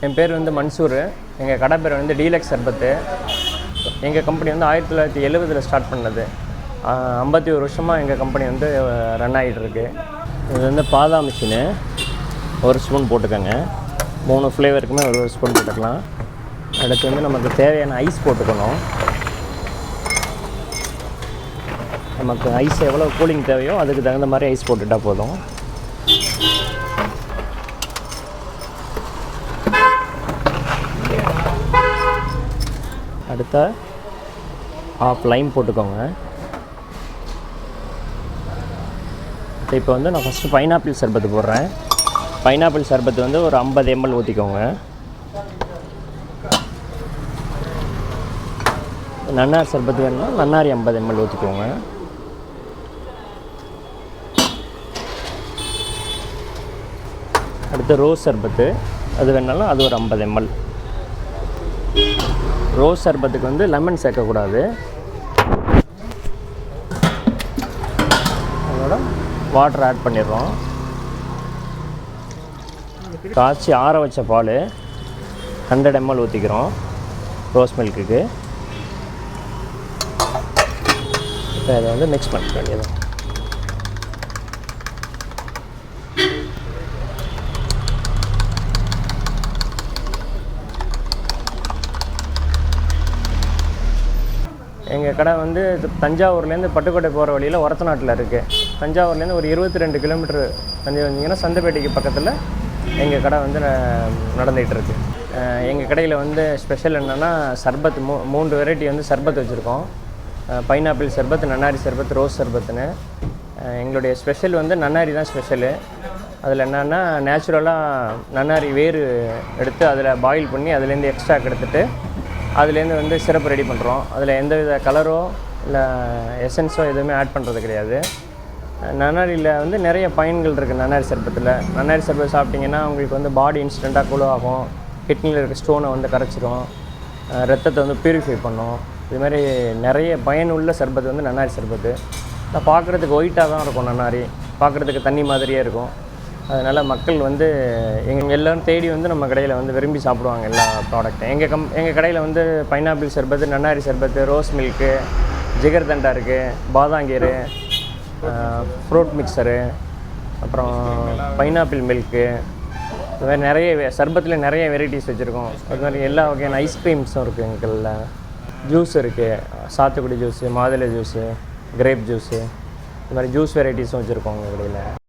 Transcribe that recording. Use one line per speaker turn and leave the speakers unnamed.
என் பேர் வந்து மன்சூர். எங்கள் கடை பேர் வந்து டீலக்ஸ் சர்பத்து. எங்கள் கம்பெனி வந்து 1970 ஸ்டார்ட் பண்ணது. 51 வருஷமாக எங்கள் கம்பெனி வந்து ரன் ஆகிட்டுருக்கு. இது வந்து பாதா மிஷினு. ஒரு ஸ்பூன் போட்டுக்கோங்க. 3 ஃப்ளேவருக்குமே ஒரு ஸ்பூன் போட்டுக்கலாம். அடுத்து வந்து நமக்கு தேவையான ஐஸ் போட்டுக்கணும். நமக்கு ஐஸ் எவ்வளோ கூலிங் தேவையோ அதுக்கு தகுந்த மாதிரி ஐஸ் போட்டுட்டால் போதும். அடுத்த ஆஃப் லைம் போட்டுக்கோங்க. இப்போ வந்து நான் ஃபஸ்ட்டு பைனாப்பிள் சர்பத்து போடுறேன். பைனாப்பிள் சர்பத்து வந்து ஒரு 50 ml ஊற்றிக்கோங்க. நன்னாரி சர்பத்து வேணும்னா நன்னாரி 50 ml ஊற்றிக்கோங்க. அடுத்து ரோஸ் சர்பத்து, அது வேணாலும் அது ஒரு 50 ml. ரோஸ் சர்பத்துக்கு வந்து லெமன் சேர்க்கக்கூடாது. அதோட வாட்டர் ஆட் பண்ணிடுறோம். காய்ச்சி ஆற வச்ச பால் 100 ml ஊற்றிக்கிறோம் ரோஸ் மில்க்குக்கு. இப்போ அதை வந்து மிக்ஸ் பண்ணிக்க வேண்டியது. எங்கள் கடை வந்து தஞ்சாவூர்லேருந்து பட்டுக்கோட்டை போகிற வழியில் ஒரத்தநாட்டில் இருக்குது. தஞ்சாவூர்லேருந்து ஒரு 22 கிலோமீட்டர் தஞ்சாவூர் வந்தீங்கன்னா சந்தைப்பேட்டைக்கு பக்கத்தில் எங்கள் கடை வந்து நடந்துகிட்ருக்கு. எங்கள் கடையில் வந்து ஸ்பெஷல் என்னென்னா சர்பத் 3 வெரைட்டி வந்து சர்பத் வச்சுருக்கோம். பைனாப்பிள் சர்பத், நன்னாரி சர்பத், ரோஸ் சர்பத்துன்னு. எங்களுடைய ஸ்பெஷல் வந்து நன்னாரி தான் ஸ்பெஷலு. அதில் என்னென்னா நேச்சுரலாக நன்னாரி வேர் எடுத்து அதில் பாயில் பண்ணி அதுலேருந்து எக்ஸ்ட்ராக் எடுத்துகிட்டு அதுலேருந்து வந்து சிரப் ரெடி பண்ணுறோம். அதில் எந்தவித கலரோ இல்லை எசன்ஸோ எதுவுமே ஆட் பண்ணுறது கிடையாது. நன்னாரியில் வந்து நிறைய பயன்கள் இருக்குது. நன்னாரி சர்பத்தில் நன்னாரி சர்பத் சாப்பிட்டிங்கன்னா உங்களுக்கு வந்து பாடி இன்ஸ்டண்ட்டாக கூல் ஆகும். கிட்னியில் இருக்க ஸ்டோனை வந்து கரைச்சிரும். ரத்தத்தை வந்து ப்யூரிஃபை பண்ணும். இதுமாதிரி நிறைய பயனுள்ள சர்பத்து வந்து நன்னாரி சர்பத்து. பார்க்குறதுக்கு ஒயிட்டாக தான் இருக்கும். நன்னாரி பார்க்குறதுக்கு தண்ணி மாதிரியே இருக்கும். அதனால் மக்கள் வந்து எல்லோரும் தேடி வந்து நம்ம கடையில் வந்து விரும்பி சாப்பிடுவாங்க எல்லா ப்ராடக்ட்டும். எங்கள் கடையில் வந்து பைனாப்பிள் சர்பத்து, நன்னாரி சர்பத்து, ரோஸ் மில்க்கு, ஜிகர்தண்டா இருக்குது, பாதாங்கீரு, ஃப்ரூட் மிக்சரு, அப்புறம் பைனாப்பிள் மில்க்கு, இது மாதிரி நிறைய சர்பத்தில் நிறைய வெரைட்டிஸ் வச்சுருக்கோம். அது மாதிரி எல்லா வகையான ஐஸ்கிரீம்ஸும் இருக்குது எங்களில். ஜூஸ் இருக்குது, சாத்துக்குடி ஜூஸு, மாதுளை ஜூஸு, கிரேப் ஜூஸு, இது மாதிரி ஜூஸ் வெரைட்டிஸும் வச்சுருக்கோம் எங்கள் கடையில்.